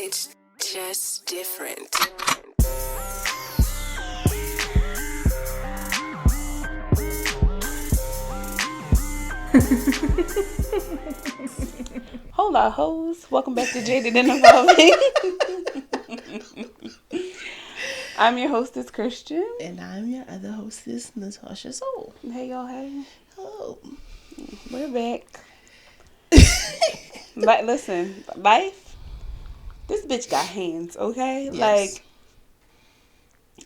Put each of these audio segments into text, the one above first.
It's just different. Hola, hoes. Welcome back to Jaded and Evolving. I'm your hostess, Christian. And I'm your other hostess, Natasha Soul. Hey, y'all. Hey. Hello. We're back. But listen, life, this bitch got hands, okay? Yes. Like,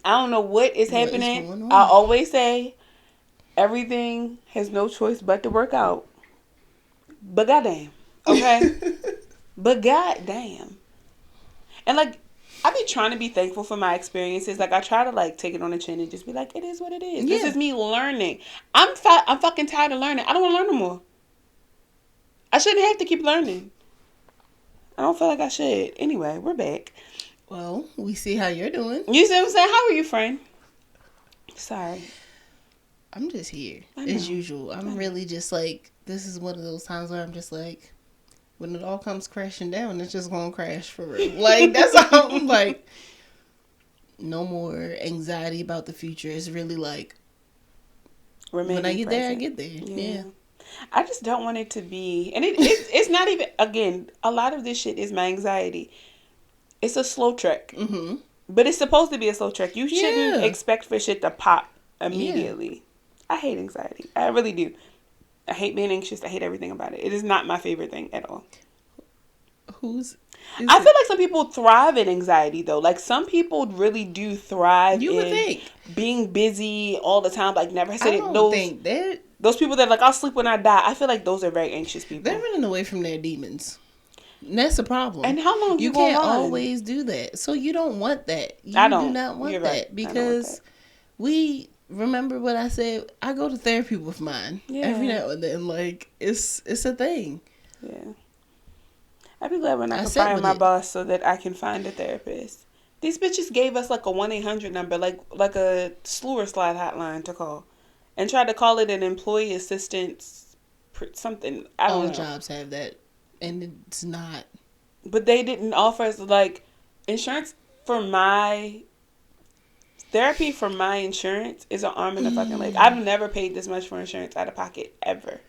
I don't know what is What is happening. going on? I always say everything has no choice but to work out. But goddamn, okay? But goddamn. And like, I be trying to be thankful for my experiences. Like, I try to like take it on the chin and just be like, it is what it is. Yeah. This is me learning. I'm fucking tired of learning. I don't want to learn no more. I shouldn't have to keep learning. I don't feel like I should. Anyway, we're back. Well, we see how you're doing. You see what I'm saying? How are you, friend? Sorry. I'm just here I know. as usual. I'm really just like, this is one of those times where I'm just like, when it all comes crashing down, it's just gonna crash for real. Like, that's how I'm like, no more anxiety about the future. It's really like, when I get there, I get there. Yeah. I just don't want it to be, and it's not even, again, a lot of this shit is my anxiety. It's a slow trek. Mm-hmm. But it's supposed to be a slow trek. You shouldn't expect for shit to pop immediately. Yeah. I hate anxiety. I really do. I hate being anxious. I hate everything about it. It is not my favorite thing at all. I feel like some people thrive in anxiety, though. Like, some people really do thrive in being busy all the time. Like, never said it. I don't think that. Those people that, like, I'll sleep when I die. I feel like those are very anxious people. They're running away from their demons. And that's a problem. And how long you can't always do that. So you don't want that. You do not want that. Right. Because we remember what I said. I go to therapy with mine every now and then. Like, it's a thing. Yeah. I'd be glad when I can fire my boss so that I can find a therapist. These bitches gave us like a 1-800 number, like a slew or slide hotline to call, and tried to call it an employee assistance something. I don't know. All jobs have that, and it's not. But they didn't offer us like insurance for my therapy. For my insurance is an arm and a fucking leg. I've never paid this much for insurance out of pocket ever.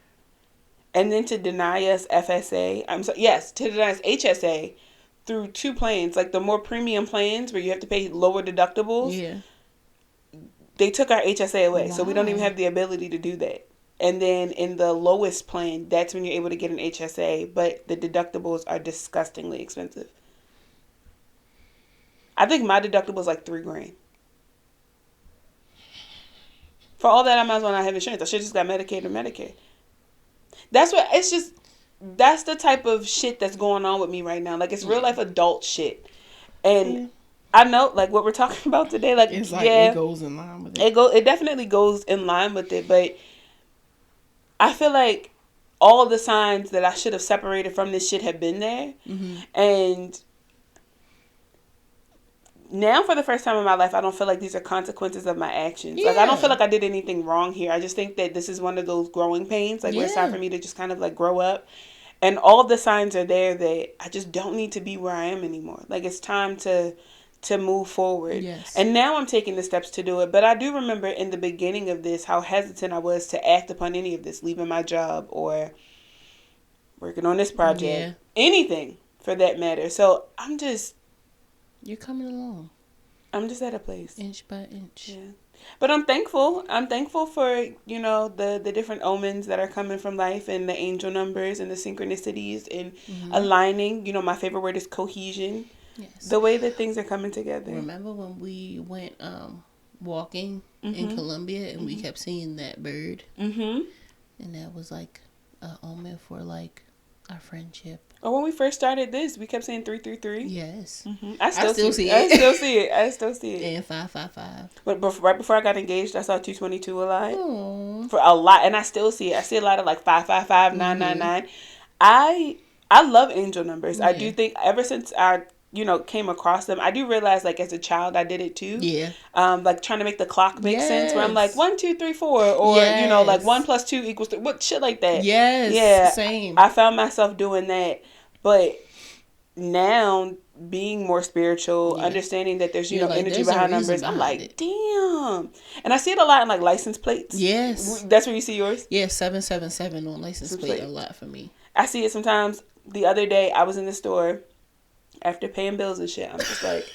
And then to deny us FSA, to deny us HSA through 2 plans, like the more premium plans where you have to pay lower deductibles. Yeah. They took our HSA away, so we don't even have the ability to do that. And then in the lowest plan, that's when you're able to get an HSA, but the deductibles are disgustingly expensive. I think my deductible is like $3,000. For all that, I might as well not have insurance. I should just got Medicaid or Medicare. That's the type of shit that's going on with me right now. Like, it's real life adult shit. And I know, like, what we're talking about today, like, it's like it goes in line with it. It definitely goes in line with it, but I feel like all the signs that I should have separated from this shit have been there. Mm-hmm. And now, for the first time in my life, I don't feel like these are consequences of my actions. Yeah. Like, I don't feel like I did anything wrong here. I just think that this is one of those growing pains. Like, where it's time for me to just kind of, like, grow up. And all of the signs are there that I just don't need to be where I am anymore. Like, it's time to move forward. Yes. And now I'm taking the steps to do it. But I do remember in the beginning of this how hesitant I was to act upon any of this. Leaving my job or working on this project. Yeah. Anything, for that matter. So, I'm just... You're coming along. I'm just at a place. Inch by inch. Yeah. But I'm thankful. I'm thankful for, you know, the different omens that are coming from life and the angel numbers and the synchronicities and aligning. You know, my favorite word is cohesion. Yes. The way that things are coming together. Remember when we went walking in Colombia and we kept seeing that bird? Mm-hmm. And that was like an omen for like our friendship. Or when we first started this, we kept saying 333. Yes. Mm-hmm. I still see it. I still see it. And 555. But right before I got engaged, I saw 222 a lot. Aww. For a lot. And I still see it. I see a lot of like 555, 999. I love angel numbers. Yeah. I do think ever since I, you know, came across them, I do realize like as a child I did it too. Yeah. Like trying to make the clock make sense where I'm like 1, 2, 3, 4 or you know like 1 + 2 = 3. What shit like that. Yes. Yeah. Same. I found myself doing that. But now being more spiritual, Yeah. understanding that there's, You're like, energy there's a behind reason numbers. I'm behind like, it. damn. And I see it a lot in like license plates. Yes. That's where you see yours? Yeah, 777 on license plate a lot for me. I see it sometimes. The other day, I was in the store after paying bills and shit. I'm just like,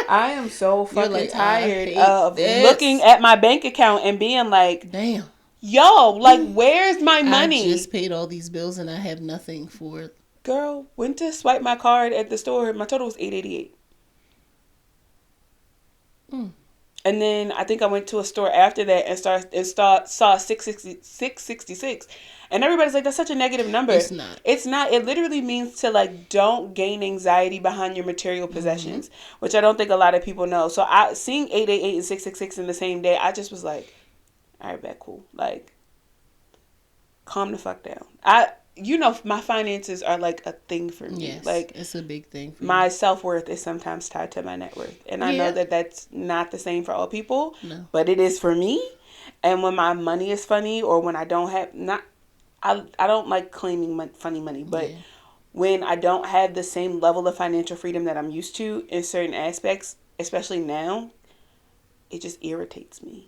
I am so fucking like, tired hate of this. looking at my bank account and being like, damn, yo, like, where's my money? I just paid all these bills and I have nothing for it. Girl, went to swipe my card at the store. My total was $888. And then I think I went to a store after that and saw 666. And everybody's like, that's such a negative number. It's not. It's not. It literally means to like don't gain anxiety behind your material possessions, which I don't think a lot of people know. So seeing 888 and 666 in the same day, I just was like, all right, bet, cool. Like, calm the fuck down. My finances are like a thing for me. Yes, like it's a big thing for my you. self-worth is sometimes tied to my net worth. And I know that that's not the same for all people, No. but it is for me. And when my money is funny or when I don't have, I don't like claiming funny money, but when I don't have the same level of financial freedom that I'm used to in certain aspects, especially now, it just irritates me.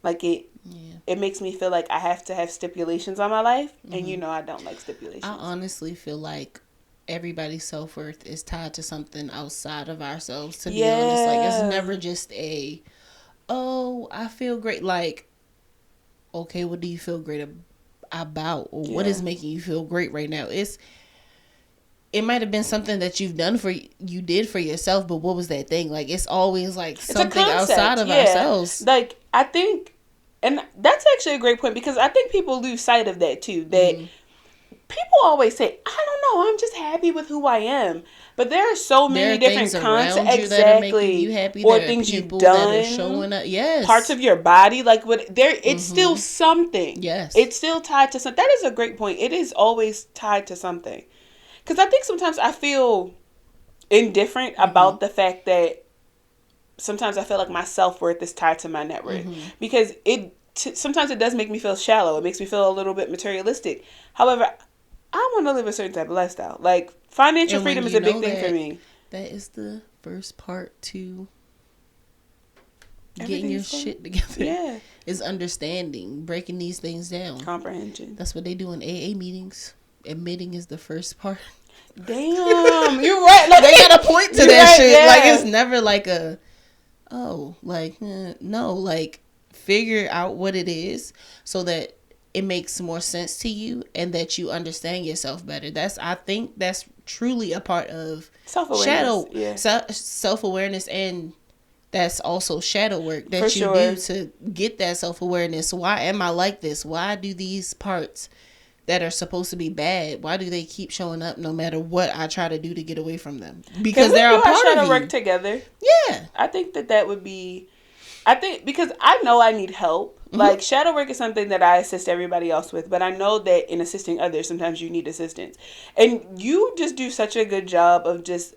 Like it makes me feel like I have to have stipulations on my life. And I don't like stipulations. I honestly feel like everybody's self-worth is tied to something outside of ourselves, to be honest. Like, it's never just I feel great. Like, okay, what do you feel great about? Or what is making you feel great right now? It might have been something that you did for yourself, but what was that thing? Like, it's always like something outside of ourselves. Like, I think, and that's actually a great point, because I think people lose sight of that too. That people always say, I don't know, I'm just happy with who I am. But there are so many different concepts, exactly, that are making you happy, or things you've done, that are showing up. Yes, parts of your body, like it's still something. Yes, it's still tied to something. That is a great point. It is always tied to something. Because I think sometimes I feel indifferent about the fact that sometimes I feel like my self-worth is tied to my net worth. Because sometimes it does make me feel shallow. It makes me feel a little bit materialistic. However, I want to live a certain type of lifestyle. Like, financial freedom is a big thing for me. That is the first part to getting your shit together. Yeah. Is understanding, breaking these things down. Comprehension. Like, that's what they do in AA meetings. Admitting is the first part. Damn, you're right. Like, they got a point to that shit. Yeah. Like, it's never like no, like, figure out what it is so that it makes more sense to you and that you understand yourself better. I think that's truly a part of self-awareness, and that's also shadow work that do to get that self-awareness. Why am I like this? Why do these parts that are supposed to be bad, why do they keep showing up no matter what I try to do to get away from them? Because they're a part of you. Shadow work together. Yeah. I think that would be, because I know I need help. Like, shadow work is something that I assist everybody else with, but I know that in assisting others, sometimes you need assistance. And you just do such a good job of just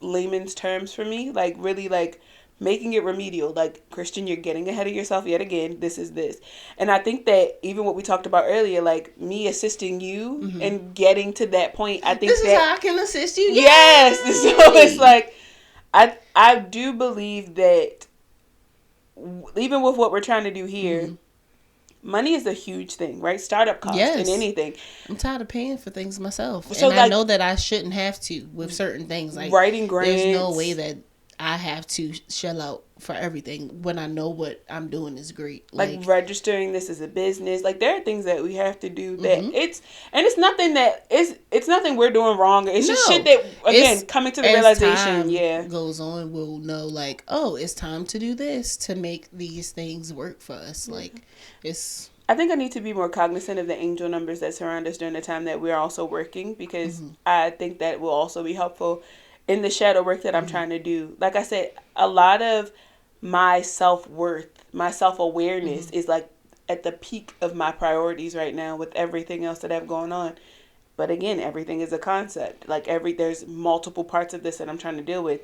layman's terms for me, like, really, like, making it remedial. Like, Christian, you're getting ahead of yourself yet again. This is this. And I think that even what we talked about earlier, like me assisting you and getting to that point, I think this is how I can assist you. Yes. So it's like, I do believe that even with what we're trying to do here, money is a huge thing, right? Startup costs and anything. I'm tired of paying for things myself. So, and I know that I shouldn't have to with certain things. Like, writing grants. There's no way that I have to shell out for everything when I know what I'm doing is great. Like registering this as a business. Like, there are things that we have to do that it's nothing that it's nothing we're doing wrong. It's just shit that, again, coming to the realization. Time goes on, we'll know, like, oh, it's time to do this to make these things work for us. Like, I think I need to be more cognizant of the angel numbers that surround us during the time that we're also working, because I think that will also be helpful in the shadow work that I'm trying to do. Like I said, a lot of my self-worth, my self-awareness is like at the peak of my priorities right now with everything else that I have going on. But again, everything is a concept. Like, there's multiple parts of this that I'm trying to deal with.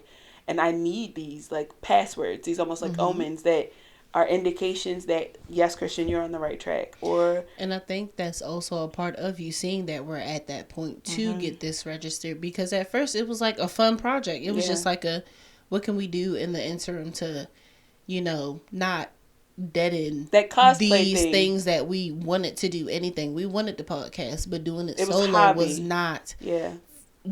And I need these like passwords, these almost like omens that are indications that, yes, Christian, you're on the right track. And I think that's also a part of you seeing that we're at that point to get this registered, because at first it was like a fun project. It was just like what can we do in the interim to, not deaden that cosplay these thing. Things that we wanted to do. Anything we wanted to podcast, but doing it solo was not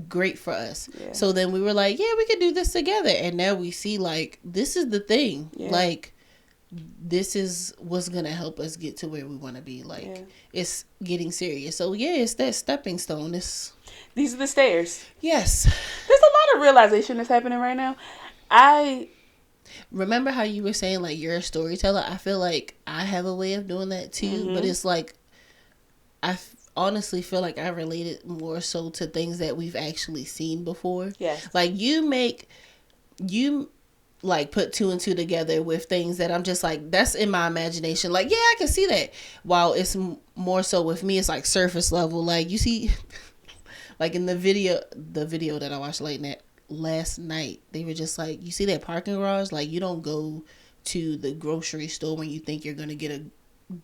great for us. So then we were like, we could do this together, and now we see like this is the thing. Like, this is what's gonna help us get to where we want to be. Like, it's getting serious. So it's that stepping stone. These are the stairs. Yes. There's a lot of realization that's happening right now. I remember how you were saying like you're a storyteller. I feel like I have a way of doing that too, but it's like honestly feel like I related more so to things that we've actually seen before. Yes. Like you like put two and two together with things that I'm just like, that's in my imagination. Like, I can see that. While it's more so with me, it's like surface level. Like, you see, like in the video that I watched last night, they were just like, you see that parking garage? Like, you don't go to the grocery store when you think you're going to get a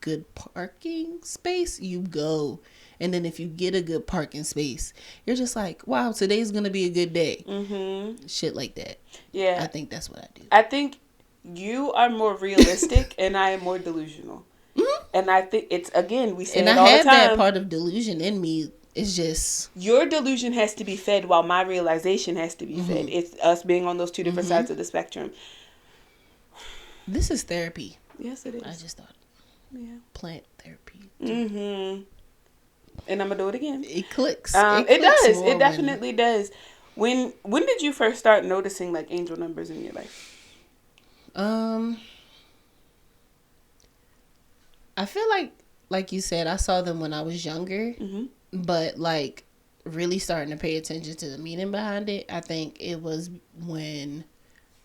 good parking space. You go. And then if you get a good parking space, you're just like, wow, today's going to be a good day. Mm-hmm. Shit like that. Yeah. I think that's what I do. I think you are more realistic and I am more delusional. Mm-hmm. And I think it's, again, we say it all the time. And I have that part of delusion in me. It's just... your delusion has to be fed while my realization has to be fed. It's us being on those two different sides of the spectrum. This is therapy. Yes, it is. I just thought. Yeah. Plant therapy. Mm-hmm. And I'm gonna do it again. It clicks. It does. It definitely does. When did you first start noticing like angel numbers in your life? I feel like you said, I saw them when I was younger, but like really starting to pay attention to the meaning behind it, I think it was when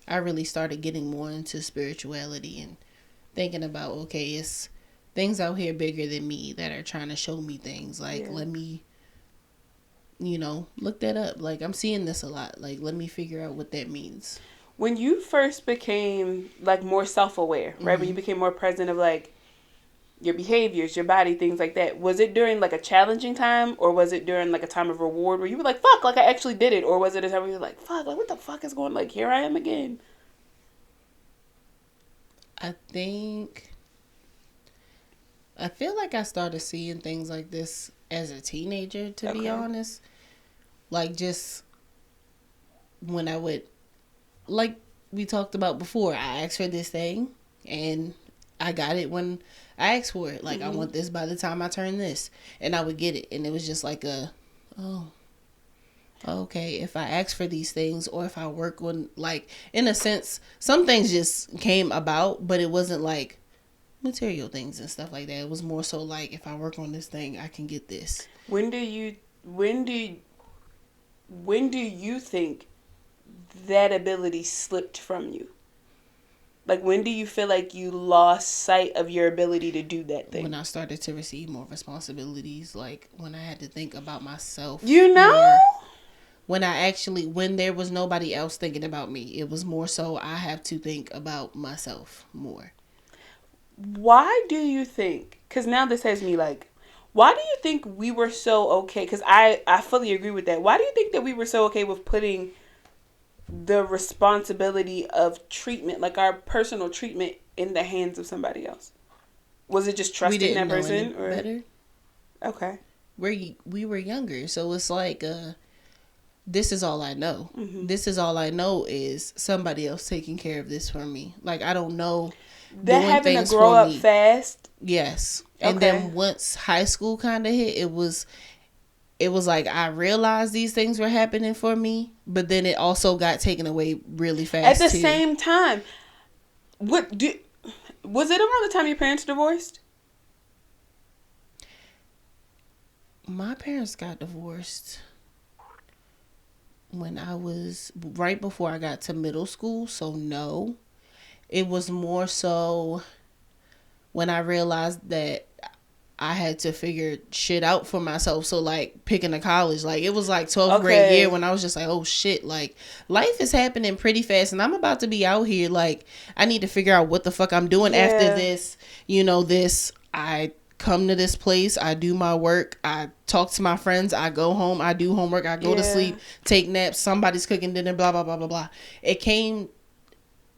I really started getting more into spirituality and thinking about, okay, it's things out here bigger than me that are trying to show me things. Like, let me, look that up. Like, I'm seeing this a lot. Like, let me figure out what that means. When you first became, like, more self-aware, right? When you became more present of, like, your behaviors, your body, things like that. Was it during, like, a challenging time? Or was it during, like, a time of reward where you were like, fuck, like, I actually did it? Or was it a time where you were like, fuck, like, what the fuck is going on? Like, here I am again. I feel like I started seeing things like this as a teenager, to be honest. Like, just when I would, like we talked about before, I asked for this thing and I got it when I asked for it. Like, I want this by the time I turn this. And I would get it. And it was just like okay, if I ask for these things or if I work on, like, in a sense, some things just came about, but it wasn't like material things and stuff like that. It was more so like, if I work on this thing, I can get this. When do you think that ability slipped from you? Like, when do you feel like you lost sight of your ability to do that thing? When I started to receive more responsibilities, like when I had to think about myself. When there was nobody else thinking about me, it was more so I have to think about myself more. Why do you think, because now this has me like, why do you think we were so okay? Because I fully agree with that. Why do you think that we were so okay with putting the responsibility of treatment, like our personal treatment, in the hands of somebody else? Was it just trusting that person? Or better? Okay. We were younger, so it's like, this is all I know. Mm-hmm. This is all I know is somebody else taking care of this for me. Like, I don't know. That having to grow up fast. Yes. And then once high school kind of hit, it was like I realized these things were happening for me, but then it also got taken away really fast at the same time. Was it around the time your parents divorced? My parents got divorced when I was right before I got to middle school, so no. It was more so when I realized that I had to figure shit out for myself. So like picking a college, like it was like 12th grade year when I was just like, oh shit, like life is happening pretty fast and I'm about to be out here. Like I need to figure out what the fuck I'm doing after this. You know, I come to this place, I do my work, I talk to my friends, I go home, I do homework, I go to sleep, take naps, somebody's cooking dinner, blah, blah, blah, blah, blah. It came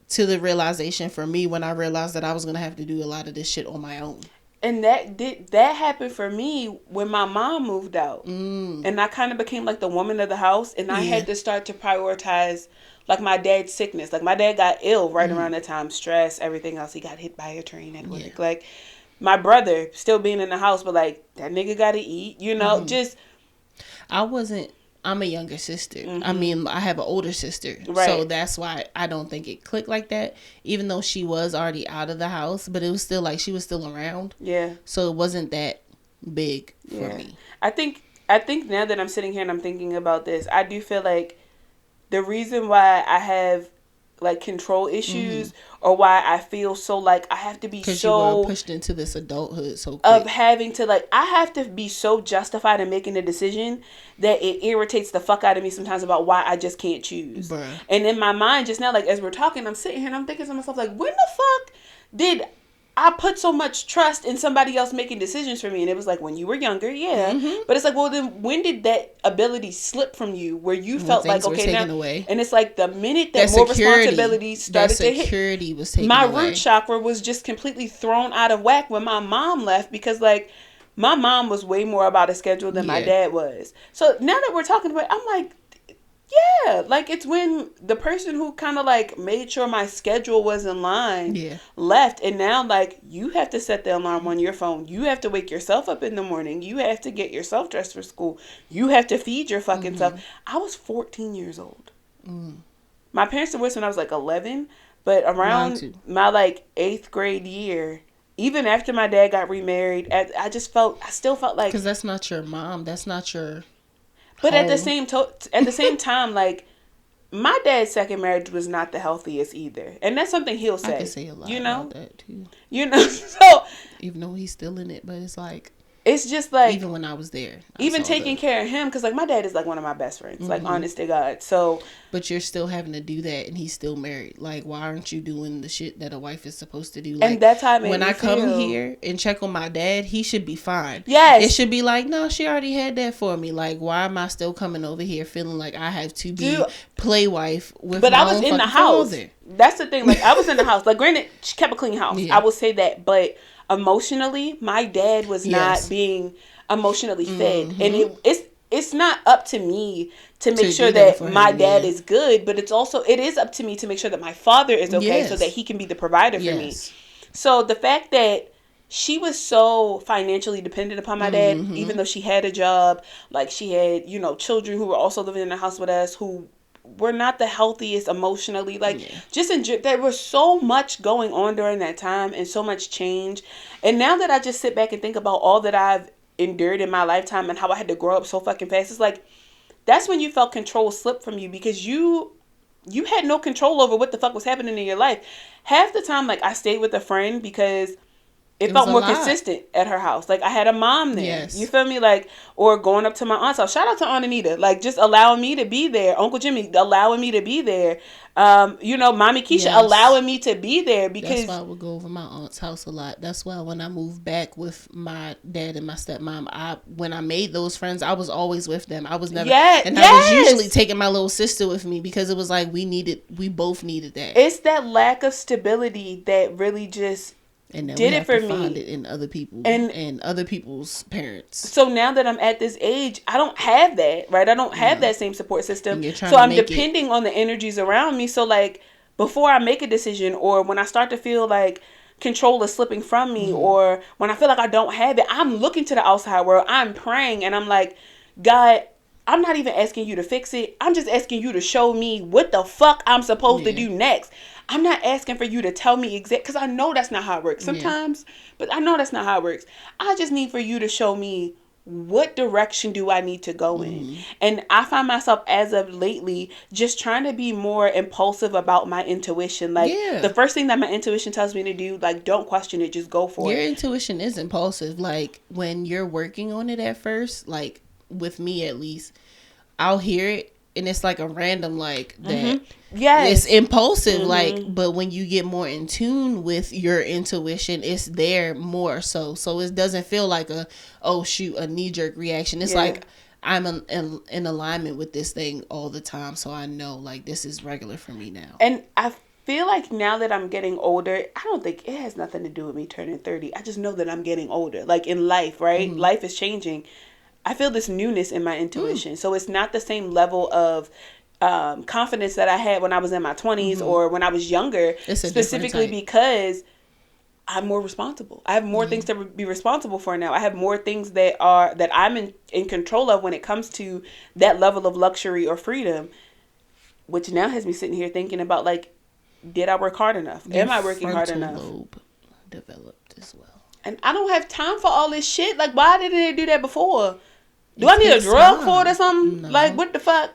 to the realization for me when I realized that I was going to have to do a lot of this shit on my own. And that happened for me when my mom moved out. And I kind of became like the woman of the house. And I had to start to prioritize like my dad's sickness. Like my dad got ill right around that time. Stress, everything else. He got hit by a train at work. Like my brother still being in the house, but like that nigga got to eat, you know, just. I'm a younger sister. I mean, I have an older sister. Right. So that's why I don't think it clicked like that. Even though she was already out of the house, but it was still like she was still around. Yeah. So it wasn't that big for me. I think now that I'm sitting here and I'm thinking about this, I do feel like the reason why I have like control issues or why I feel so like I have to be so you were pushed into this adulthood so quick. Of having to like I have to be so justified in making a decision that it irritates the fuck out of me sometimes about why I just can't choose. Bruh. And in my mind just now, like as we're talking, I'm sitting here and I'm thinking to myself like, when the fuck did I put so much trust in somebody else making decisions for me? And it was like when you were younger, but it's like, well then when did that ability slip from you where you felt like okay now away. And it's like the minute that more responsibilities started to hit, was taken my away. Root chakra was just completely thrown out of whack when my mom left, because like my mom was way more about a schedule than my dad was. So now that we're talking about it, I'm like, yeah, like it's when the person who kind of like made sure my schedule was in line left, and now like you have to set the alarm on your phone. You have to wake yourself up in the morning. You have to get yourself dressed for school. You have to feed your fucking self. I was 14 years old. My parents divorced when I was like 11, but around my like 8th grade year, even after my dad got remarried, I still felt like, because that's not your mom. That's not your. But at the same time, like my dad's second marriage was not the healthiest either, and that's something he'll say. I can say a lot about that too. You know, so even though he's still in it, but it's like it's just like even when I was there, even taking care of him, because like my dad is like one of my best friends, like honest to God. So, but you're still having to do that, and he's still married. Like, why aren't you doing the shit that a wife is supposed to do? Like, and that's how when I come here and check on my dad, he should be fine. Yes, it should be like, no, she already had that for me. Like, why am I still coming over here feeling like I have to be play wife with? But my I was own in the house. Father. That's the thing. Like, I was in the house. Like, granted, she kept a clean house. I will say that, but emotionally, my dad was not being emotionally fed, and it's not up to me to make sure that my dad is good, but it is up to me to make sure that my father is okay, so that he can be the provider for me. So the fact that she was so financially dependent upon my dad, even though she had a job, like she had, you know, children who were also living in the house with us who were not the healthiest emotionally, like there was so much going on during that time and so much change. And now that I just sit back and think about all that I've endured in my lifetime and how I had to grow up so fucking fast, it's like that's when you felt control slip from you, because you had no control over what the fuck was happening in your life. Half the time, like I stayed with a friend because it felt more consistent at her house. Like I had a mom there. You feel me? Like, or going up to my aunt's house. Shout out to Aunt Anita. Like just allowing me to be there. Uncle Jimmy allowing me to be there. You know, Mommy Keisha allowing me to be there, because that's why I would go over my aunt's house a lot. That's why when I moved back with my dad and my stepmom, when I made those friends, I was always with them. I was never, I was usually taking my little sister with me, because it was like we both needed that. It's that lack of stability that really just and then did we it for me. Find it in other people and other people's parents. So now that I'm at this age, I don't have that, right? I don't have that same support system. So I'm depending on the energies around me. So like before I make a decision, or when I start to feel like control is slipping from me, or when I feel like I don't have it, I'm looking to the outside world. I'm praying and I'm like, God, I'm not even asking you to fix it. I'm just asking you to show me what the fuck I'm supposed to do next. I'm not asking for you to tell me because I know that's not how it works sometimes, but I know that's not how it works. I just need for you to show me what direction do I need to go in? And I find myself as of lately just trying to be more impulsive about my intuition. Like the first thing that my intuition tells me to do, like, don't question it, just go for it. Your intuition is impulsive. Like when you're working on it at first, like with me at least, I'll hear it and it's like a random like that. It's impulsive, like, but when you get more in tune with your intuition, it's there more so it doesn't feel like a knee-jerk reaction. It's like I'm in alignment with this thing all the time, so I know like this is regular for me now. And I feel like now that I'm getting older, I don't think it has nothing to do with me turning 30. I just know that I'm getting older, like in life, right? Life is changing. I feel this newness in my intuition. So it's not the same level of confidence that I had when I was in my 20s or when I was younger, specifically because I'm more responsible. I have more things to be responsible for now. I have more things that I'm in control of when it comes to that level of luxury or freedom, which now has me sitting here thinking about, like, did I work hard enough? Am I working hard enough? Lobe developed as well. And I don't have time for all this shit. Like, why didn't they do that before? Do I need a drug for it or something? No. Like, what the fuck?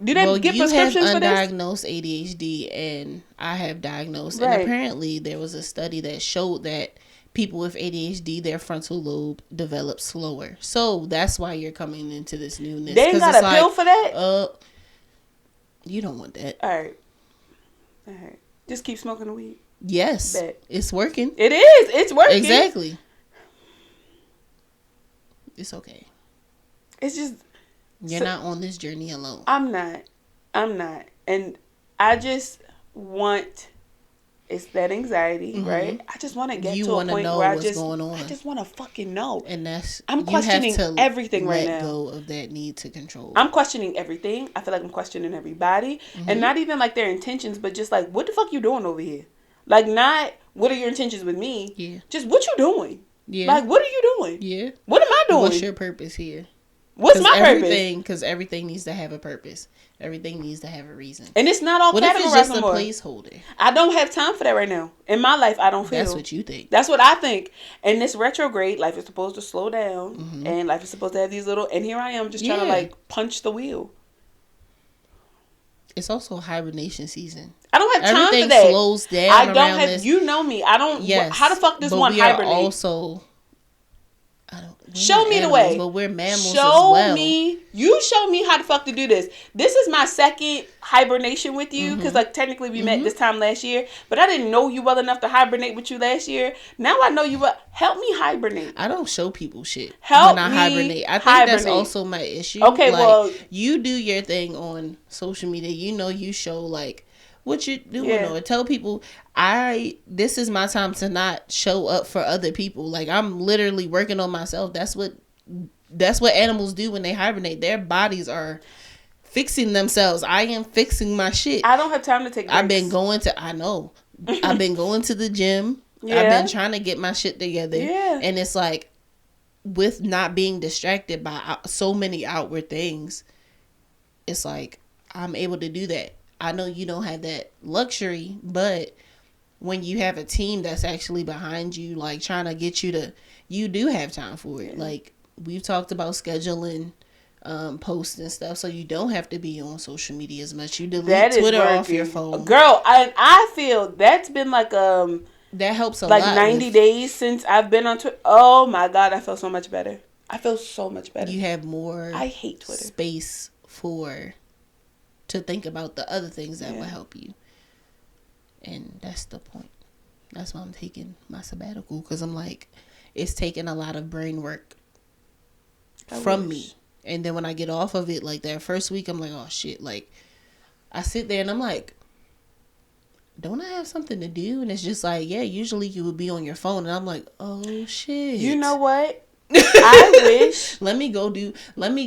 Do they get prescriptions for this? You have undiagnosed ADHD, and I have diagnosed. Right. And apparently, there was a study that showed that people with ADHD, their frontal lobe develops slower. So that's why you're coming into this newness. They ain't got a pill for that? You don't want that. All right. Just keep smoking the weed. Yes. Bet. It's working. It is. It's working. Exactly. It's okay. It's just... You're not on this journey alone. I'm not. And I just want... It's that anxiety, right? I just want to get to a point where I just want to fucking know. And that's... I'm questioning everything right now. Let go of that need to control. I'm questioning everything. I feel like I'm questioning everybody. And not even like their intentions, but just like, what the fuck you doing over here? Like, not, what are your intentions with me? Yeah. Just, what you doing? Yeah. Like, what are you doing? Yeah. What am I doing? What's your purpose here? What's my purpose? Because everything needs to have a purpose. Everything needs to have a reason. And it's not all categorized anymore. What if it's just a placeholder? I don't have time for that right now. In my life, I don't feel. That's what you think. That's what I think. And this retrograde, life is supposed to slow down. And life is supposed to have these little... And here I am just trying to, like, punch the wheel. It's also hibernation season. I don't have time for that. Everything slows down. I don't have... You know me. I don't... Yes. How the fuck does one hibernate? Also... Show me the way. But we're mammals as well. You show me how the fuck to do this. This is my second hibernation with you. Because, like, technically we met this time last year. But I didn't know you well enough to hibernate with you last year. Now I know you well. Help me hibernate. I don't show people shit when I hibernate. I think that's also my issue. Okay, like, well. You do your thing on social media. You know you show, like, what you doing or tell people this is my time to not show up for other people. Like, I'm literally working on myself. That's what animals do when they hibernate. Their bodies are fixing themselves. I am fixing my shit. I don't have time to take breaks. I've been going to the gym. I've been trying to get my shit together. And it's like, with not being distracted by so many outward things, it's like I'm able to do that. I know you don't have that luxury, but when you have a team that's actually behind you, like trying to get you do have time for it. Like, we've talked about scheduling posts and stuff, so you don't have to be on social media as much. You delete Twitter off your phone. Girl, I feel that's been like that helps a lot. Like 90 days since I've been on Twitter. Oh my God, I feel so much better. You have more I hate Twitter. Space to think about the other things that will help you. And that's the point. That's why I'm taking my sabbatical, because I'm like, it's taking a lot of brain work from me. And then when I get off of it, like that first week, I'm like, oh shit. Like, I sit there and I'm like, don't I have something to do? And it's just like, usually you would be on your phone. And I'm like, oh shit. You know what? I wish. Let me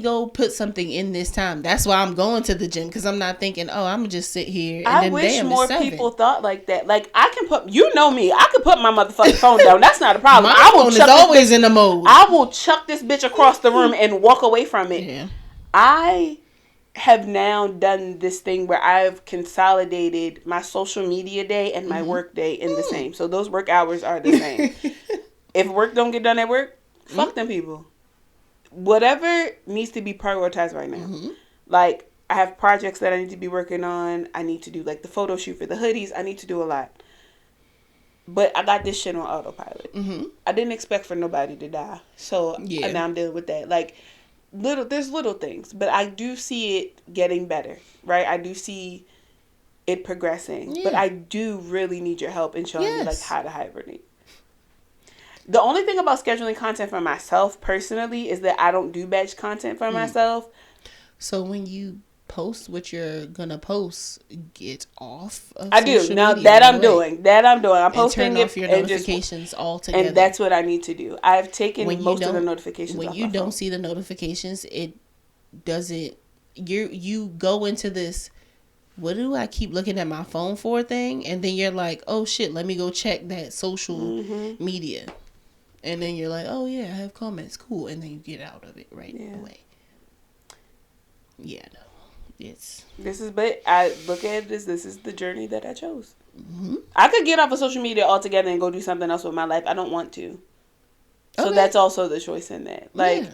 go put something in this time. That's why I'm going to the gym, because I'm not thinking, I'm gonna just sit here. And I wish more people thought like that. Like, I can put, you know me, I could put my motherfucking phone down. That's not a problem. My phone is always in the mode. I will chuck this bitch across the room and walk away from it. Yeah. I have now done this thing where I've consolidated my social media day and my work day in the same. So those work hours are the same. If work don't get done at work, fuck them people. whatever needs to be prioritized right now. Like, I have projects that I need to be working on. I need to do, like, the photo shoot for the hoodies. I need to do a lot. But I got this shit on autopilot. I didn't expect for nobody to die. So now I'm dealing with that. Like, there's little things. But I do see it getting better, right? I do see it progressing. But I do really need your help in showing me, like, how to hibernate. The only thing about scheduling content for myself personally is that I don't do batch content for myself. So when you post what you're gonna post, get off of I do. social Now media that right I'm doing. I'm posting and turn off your notifications altogether. And that's what I need to do. I've taken most of the notifications off my phone. When you don't see the notifications, it doesn't. You go into this, what do I keep looking at my phone for thing? And then you're like, oh shit, let me go check that social media. And then you're like, oh yeah, I have comments, cool. And then you get out of it right away. Yeah, no. But I look at this is the journey that I chose. I could get off of social media altogether and go do something else with my life. I don't want to. So that's also the choice in that. Like,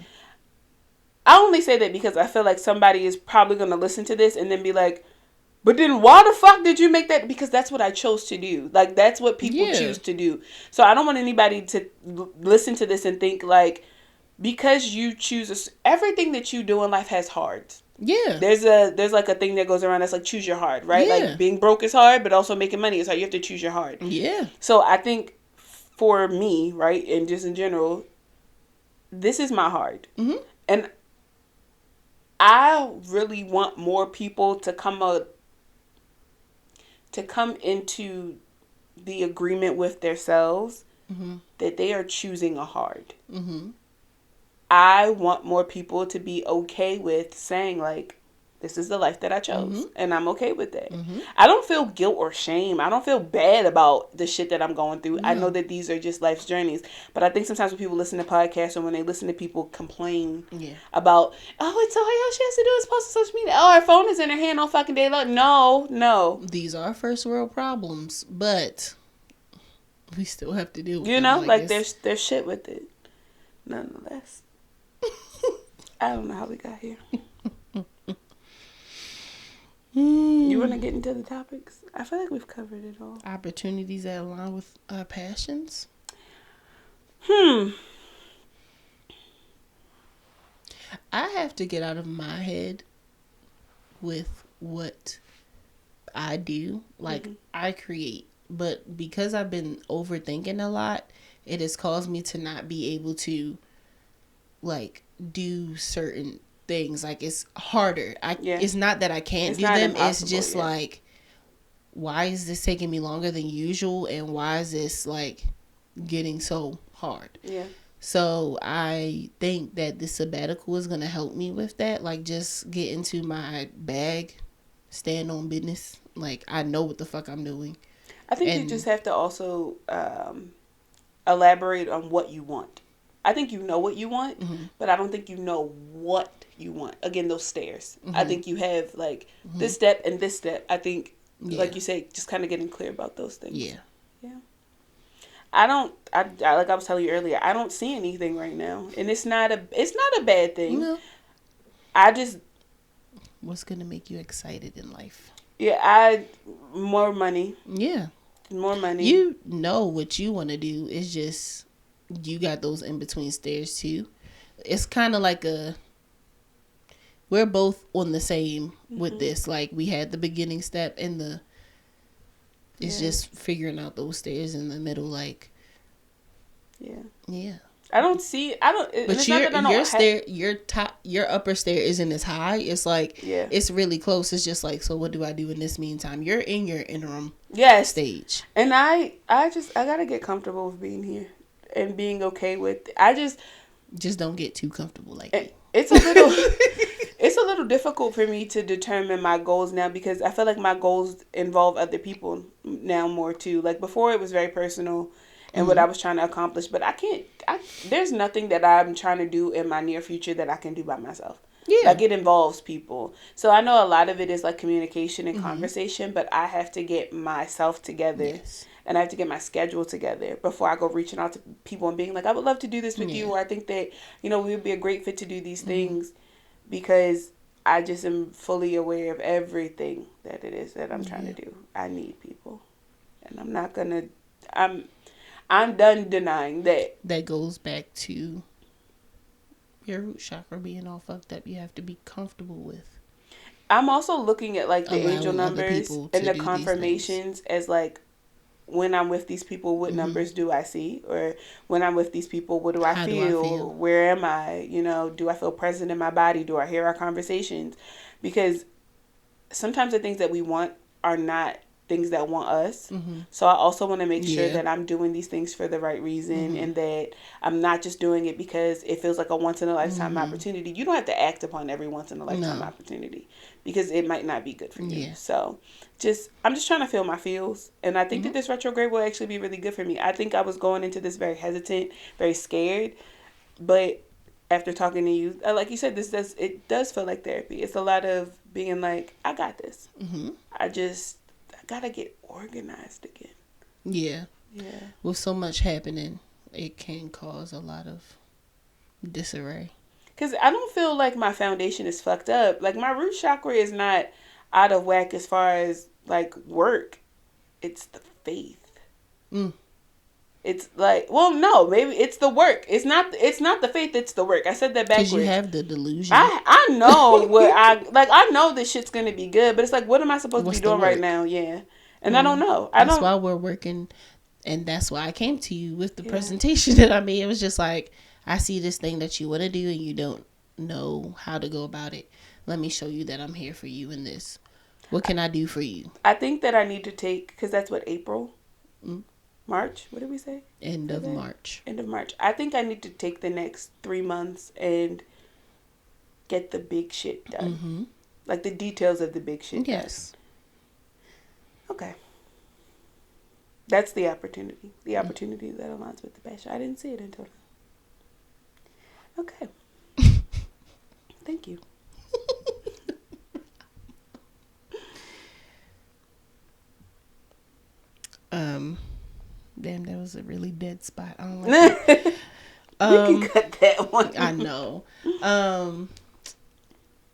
I only say that because I feel like somebody is probably going to listen to this and then be like, but then why the fuck did you make that? Because that's what I chose to do. Like, that's what people choose to do. So I don't want anybody to listen to this and think, like, because you choose everything that you do in life has hards. Yeah. There's like a thing that goes around that's like choose your hard, right? Like, being broke is hard, but also making money is hard. You have to choose your hard. Yeah. So I think for me, right, and just in general, this is my hard. And I really want more people to come into the agreement with themselves that they are choosing a hard. I want more people to be okay with saying, like, this is the life that I chose, and I'm okay with that. I don't feel guilt or shame. I don't feel bad about the shit that I'm going through. I know that these are just life's journeys. But I think sometimes when people listen to podcasts or when they listen to people complain about, oh, it's all she has to do is post on social media. Oh, her phone is in her hand all fucking day long. No. These are first world problems, but we still have to deal with them. You know, like there's shit with it. Nonetheless. I don't know how we got here. You want to get into the topics? I feel like we've covered it all. Opportunities that align with our passions. I have to get out of my head with what I do. Like, I create. But because I've been overthinking a lot, it has caused me to not be able to, like, do certain things. Like, it's harder. It's not that I can't do them. It's just like, why is this taking me longer than usual? And why is this, like, getting so hard? So I think that this sabbatical is going to help me with that. Like, just get into my bag, stand on business. Like, I know what the fuck I'm doing. I think you just have to also elaborate on what you want. I think you know what you want, but I don't think you know what you want. Again, those stairs. I think you have, like, this step and this step. I think, like you say, just kind of getting clear about those things. Yeah. Like I was telling you earlier, I don't see anything right now. And it's not a bad thing. No. What's going to make you excited in life? More money. Yeah. More money. You know what you want to do. It's just, you got those in between stairs too. It's kind of like we're both on the same with this. Like, we had the beginning step and it's just figuring out those stairs in the middle. Like, yeah. But your upper stair isn't as high. It's like, it's really close. It's just like, so what do I do in this meantime? You're in your interim stage. And I gotta get comfortable with being here and being okay with. I just don't get too comfortable like me. It's a little difficult for me to determine my goals now because I feel like my goals involve other people now more too. Like, before it was very personal and what I was trying to accomplish, but there's nothing that I'm trying to do in my near future that I can do by myself. Yeah. Like, it involves people. So I know a lot of it is like communication and conversation, but I have to get myself together and I have to get my schedule together before I go reaching out to people and being like, I would love to do this with you, or I think that, we would be a great fit to do these things, because I just am fully aware of everything that it is that I'm trying to do. I need people, and I'm not gonna. I'm done denying that. That goes back to your root chakra being all fucked up. You have to be comfortable with. I'm also looking at like the allowing angel numbers and the confirmations as like, when I'm with these people, what numbers do I see? Or when I'm with these people, what do I feel? Where am I? Do I feel present in my body? Do I hear our conversations? Because sometimes the things that we want are not things that want us. So I also want to make sure that I'm doing these things for the right reason, and that I'm not just doing it because it feels like a once in a lifetime opportunity. You don't have to act upon every once in a lifetime opportunity, because it might not be good for you. So I'm just trying to feel my feels, and I think that this retrograde will actually be really good for me. I think I was going into this very hesitant, very scared, but after talking to you, like you said, it does feel like therapy. It's a lot of being like, I got this. I gotta get organized again. Yeah. With so much happening, it can cause a lot of disarray. Because I don't feel like my foundation is fucked up. Like, my root chakra is not out of whack as far as like work. It's the faith. It's like, well, no, maybe it's the work. It's not the faith, it's the work. I said that backwards. Because you have the delusion. I know I know this shit's going to be good, but it's like, what am I supposed to be doing right now? Yeah. And I don't know. That's why we're working, and that's why I came to you with the presentation that I made. It was just like, I see this thing that you want to do and you don't know how to go about it. Let me show you that I'm here for you in this. What can I do for you? I think that I need to take, because that's what, April? March? What did we say? End of March. I think I need to take the next 3 months and get the big shit done. Like the details of the big shit done. Okay. That's the opportunity. The opportunity that aligns with the passion. I didn't see it until now. Okay. Thank you. Damn, that was a really dead spot. I don't like that. You can cut that one. I know.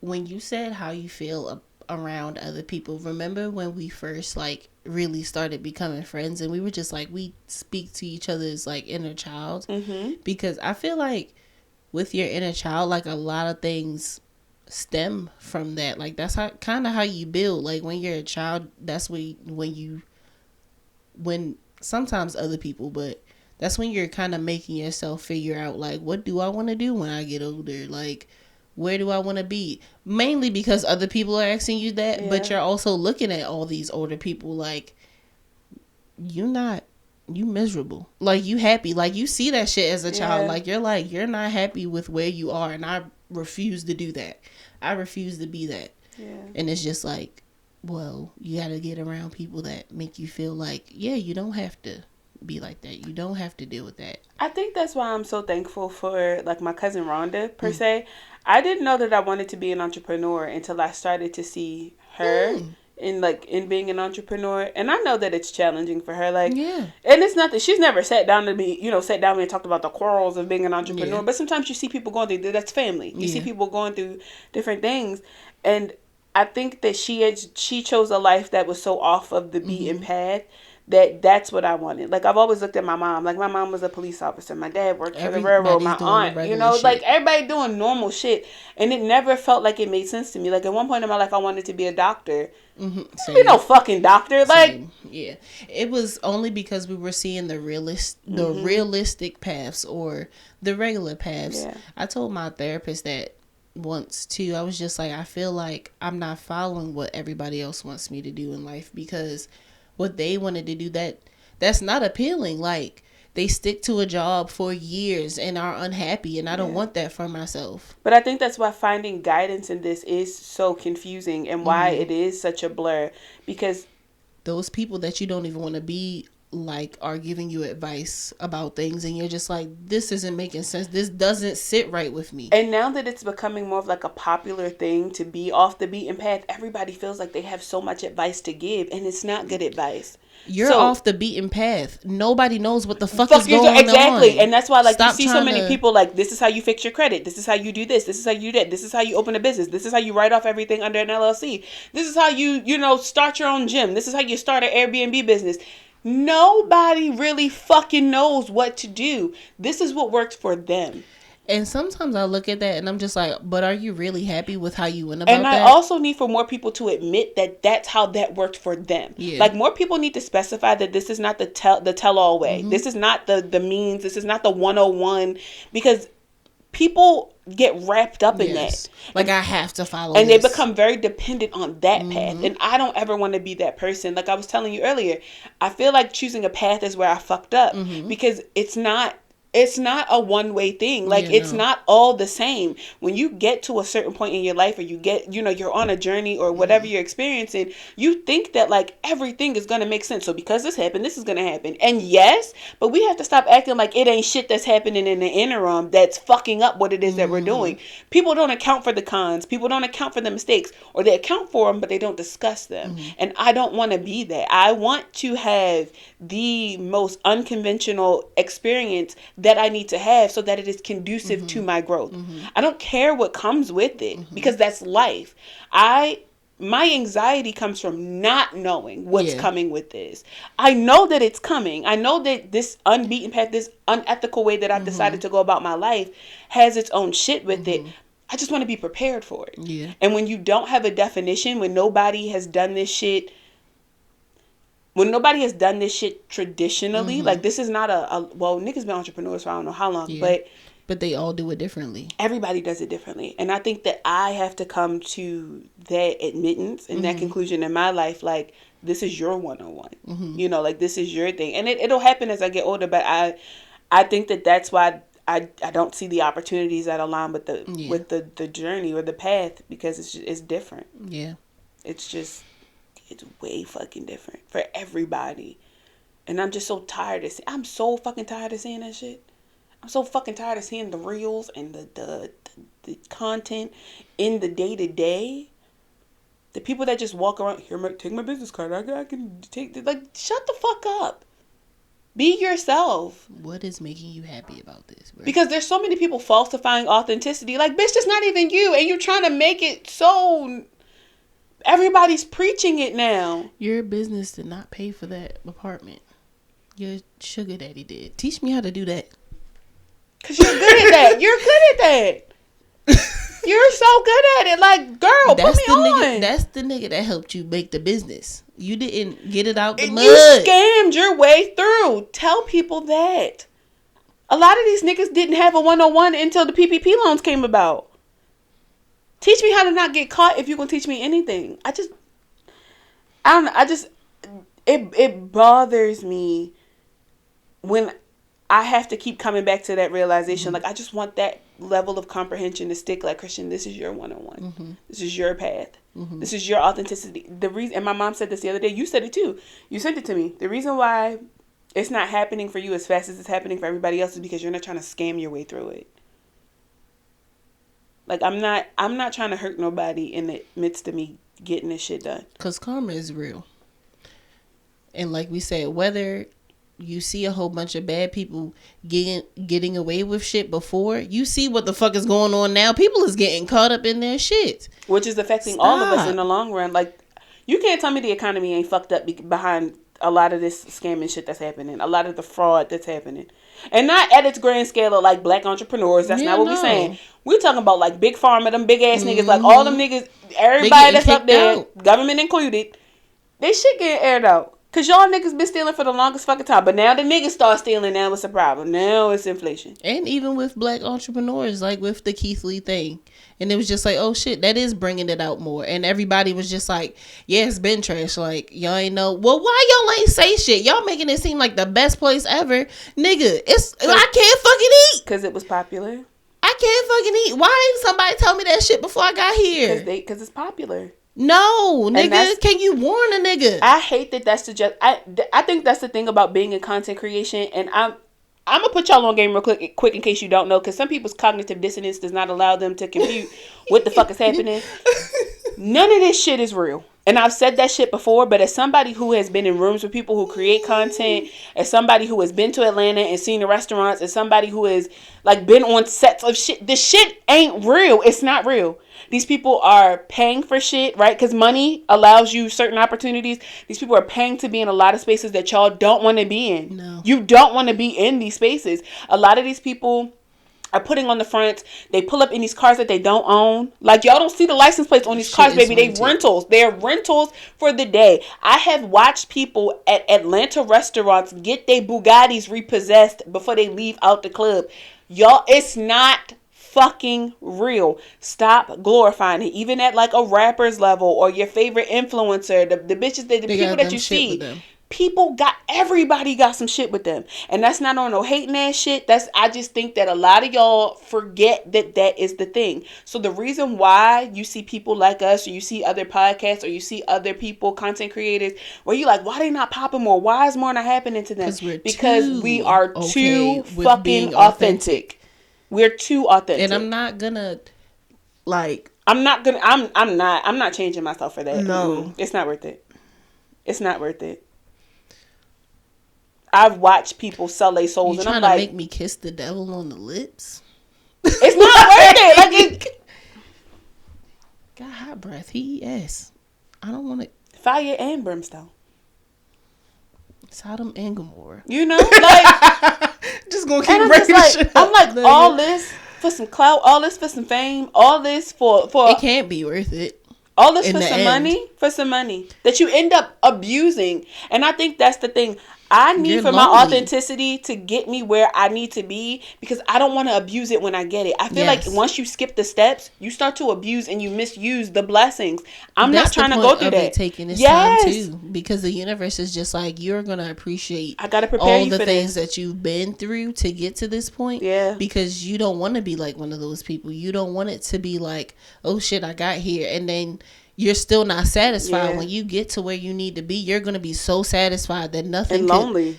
When you said how you feel around other people, remember when we first like really started becoming friends, and we were just like, we speak to each other's like inner child? Because I feel like with your inner child, like a lot of things stem from that. Like that's kind of how you build. Like when you're a child, that's when sometimes other people, but that's when you're kind of making yourself figure out like, what do I want to do when I get older? Like, where do I want to be? Mainly because other people are asking you that, but you're also looking at all these older people like, you miserable. Like, you happy. Like, you see that shit as a child. Like, you're not happy with where you are, and I refuse to do that. I refuse to be that. And it's just like, well, you got to get around people that make you feel like, you don't have to be like that. You don't have to deal with that. I think that's why I'm so thankful for like my cousin Rhonda per se. I didn't know that I wanted to be an entrepreneur until I started to see her in being an entrepreneur, and I know that it's challenging for her. Like, and it's nothing. She's never sat down with me and talked about the quarrels of being an entrepreneur. But sometimes you see people going through that's family. You see people going through different things, and I think that she chose a life that was so off of the beaten path that's what I wanted. Like, I've always looked at my mom. Like, my mom was a police officer. My dad worked for the railroad. My aunt, like, everybody doing normal shit. And it never felt like it made sense to me. Like, at one point in my life, I wanted to be a doctor. Be no fucking doctor. Like, it was only because we were seeing the realistic paths or the regular paths. I told my therapist that once too. I was just like, I feel like I'm not following what everybody else wants me to do in life, because what they wanted to do, that's not appealing. Like, they stick to a job for years and are unhappy, and I don't want that for myself. But I think that's why finding guidance in this is so confusing, and why it is such a blur, because those people that you don't even want to be like are giving you advice about things and you're just like, this isn't making sense, this doesn't sit right with me. And now that it's becoming more of like a popular thing to be off the beaten path, everybody feels like they have so much advice to give, and it's not good advice. You're off the beaten path. Nobody knows what the fuck is going on. Exactly. And that's why, like, Stop you see so many people like, this is how you fix your credit. This is how you do this. This is how you do that. This is how you open a business. This is how you write off everything under an LLC. This is how you start your own gym. This is how you start an Airbnb business. Nobody really fucking knows what to do. This is what works for them. And sometimes I look at that and I'm just like, but are you really happy with how you went about that? And I also need for more people to admit that that's how that worked for them. Yeah. Like, more people need to specify that this is not the tell-all way. Mm-hmm. This is not the means. This is not the 101. Because people get wrapped up in that. Like, I have to follow and this. They become very dependent on that path. And I don't ever want to be that person. Like I was telling you earlier, I feel like choosing a path is where I fucked up. Because it's not a one-way thing. Like, it's not all the same. When you get to a certain point in your life, or you get, you're on a journey or whatever you're experiencing, you think that, like, everything is going to make sense. So because this happened, this is going to happen. And yes, but we have to stop acting like it ain't shit that's happening in the interim that's fucking up what it is that we're doing. People don't account for the cons. People don't account for the mistakes, or they account for them, but they don't discuss them. And I don't want to be that. I want to have the most unconventional experience that I need to have so that it is conducive to my growth. I don't care what comes with it, because that's life. My anxiety comes from not knowing what's coming with this. I know that it's coming. I know that this unbeaten path, this unethical way that I've decided to go about my life has its own shit with it. I just want to be prepared for it. Yeah. And when you don't have a definition, when nobody has done this shit traditionally, like, this is not well, niggas been entrepreneurs for I don't know how long, but they all do it differently. Everybody does it differently. And I think that I have to come to that admittance and that conclusion in my life, like, this is your 101. Like, this is your thing. And it'll happen as I get older, but I think that that's why I don't see the opportunities that align with the journey or the path, because it's different. Yeah. It's way fucking different for everybody. And I'm just so tired of I'm so fucking tired of seeing that shit. I'm so fucking tired of seeing the reels and the content in the day-to-day. The people that just walk around, here, take my business card. I can take it. Like, shut the fuck up. Be yourself. What is making you happy about this, bro? Because there's so many people falsifying authenticity. Like, bitch, that's not even you. And you're trying to make it so... Everybody's preaching it now. Your business did not pay for that apartment. Your sugar daddy did. Teach me how to do that. Because you're good at that. You're good at that. You're so good at it. Like, girl, put me on. That's the nigga that helped you make the business. You didn't get it out the mud. You scammed your way through. Tell people that. A lot of these niggas didn't have a 101 until the PPP loans came about. Teach me how to not get caught if you're going to teach me anything. It bothers me when I have to keep coming back to that realization. Like, I just want that level of comprehension to stick. Like, Christian, this is your 101. This is your path. This is your authenticity. The reason, and my mom said this the other day, you said it too. You sent it to me. The reason why it's not happening for you as fast as it's happening for everybody else is because you're not trying to scam your way through it. Like, I'm not trying to hurt nobody in the midst of me getting this shit done. Because karma is real. And like we said, whether you see a whole bunch of bad people getting away with shit before, you see what the fuck is going on now. People is getting caught up in their shit. Which is affecting all of us in the long run. Like, you can't tell me the economy ain't fucked up behind a lot of this scamming shit that's happening. A lot of the fraud that's happening. And not at its grand scale of, like, black entrepreneurs. That's not what we're saying. We're talking about, like, big pharma, them big ass niggas. Like, all them niggas, everybody that's up there, government included, they shit getting aired out. Because y'all niggas been stealing for the longest fucking time. But now the niggas start stealing. Now it's a problem. Now it's inflation. And even with black entrepreneurs, like with the Keith Lee thing. And it was just like, oh shit, that is bringing it out more. And everybody was just like, yeah, it's been trash. Like, y'all ain't know. Well, why y'all ain't say shit? Y'all making it seem like the best place ever. Nigga, I can't fucking eat. Because it was popular. I can't fucking eat. Why didn't somebody tell me that shit before I got here? Because it's popular. No, nigga, can you warn a nigga? I hate that that's I think that's the thing about being in content creation, and I'm gonna put y'all on game real quick in case you don't know, because some people's cognitive dissonance does not allow them to compute what the fuck is happening. None of this shit is real. And I've said that shit before, but as somebody who has been in rooms with people who create content, as somebody who has been to Atlanta and seen the restaurants, as somebody who has like been on sets of shit, the shit ain't real. It's not real. These people are paying for shit, right? Because money allows you certain opportunities. These people are paying to be in a lot of spaces that y'all don't want to be in. No. You don't want to be in these spaces. A lot of these people are putting on the fronts. They pull up in these cars that they don't own. Like, y'all don't see the license plates on these cars, baby. They rentals. They're rentals for the day. I have watched people at Atlanta restaurants get their Bugattis repossessed before they leave out the club. Y'all, it's not fucking real. Stop glorifying it. Even at like a rapper's level or your favorite influencer, the bitches, the people that you see. Everybody got some shit with them. And that's not on no hating ass shit. I just think that a lot of y'all forget that is the thing. So the reason why you see people like us, or you see other podcasts, or you see other people, content creators, where you like, why they not popping more? Why is more not happening to them? Because we are too fucking authentic. We're too authentic. And I'm not gonna I'm not changing myself for that. No. It's not worth it. It's not worth it. I've watched people sell their souls, and I'm like, make me kiss the devil on the lips? It's not worth it. Like, got hot breath. He eat ass. I don't want it. Fire and brimstone. Sodom and Gomorrah. You know, like, just gonna keep breaking shit up. I'm like, all this for some clout, all this for some fame, all this for it can't be worth it. All this for some money that you end up abusing. And I think that's the thing. I need my authenticity to get me where I need to be, because I don't want to abuse it when I get it. I feel like once you skip the steps, you start to abuse and you misuse the blessings. That's not trying to go through that. Taking its time too, because the universe is just like, you're gonna appreciate. I gotta prepare all you the for things that you've been through to get to this point. Yeah, because you don't want to be like one of those people. You don't want it to be like, oh shit, I got here, and then you're still not satisfied. When you get to where you need to be, you're going to be so satisfied that nothing and lonely.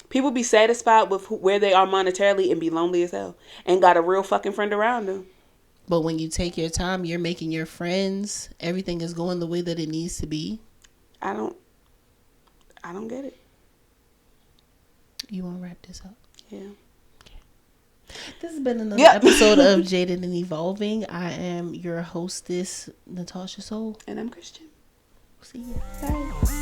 People be satisfied with where they are monetarily and be lonely as hell and got a real fucking friend around them. But when you take your time, you're making your friends. Everything is going the way that it needs to be. I don't get it. You want to wrap this up? Yeah. This has been another episode of Jaded and Evolving. I am your hostess, Natasha Soul. And I'm Christian. See you. Bye.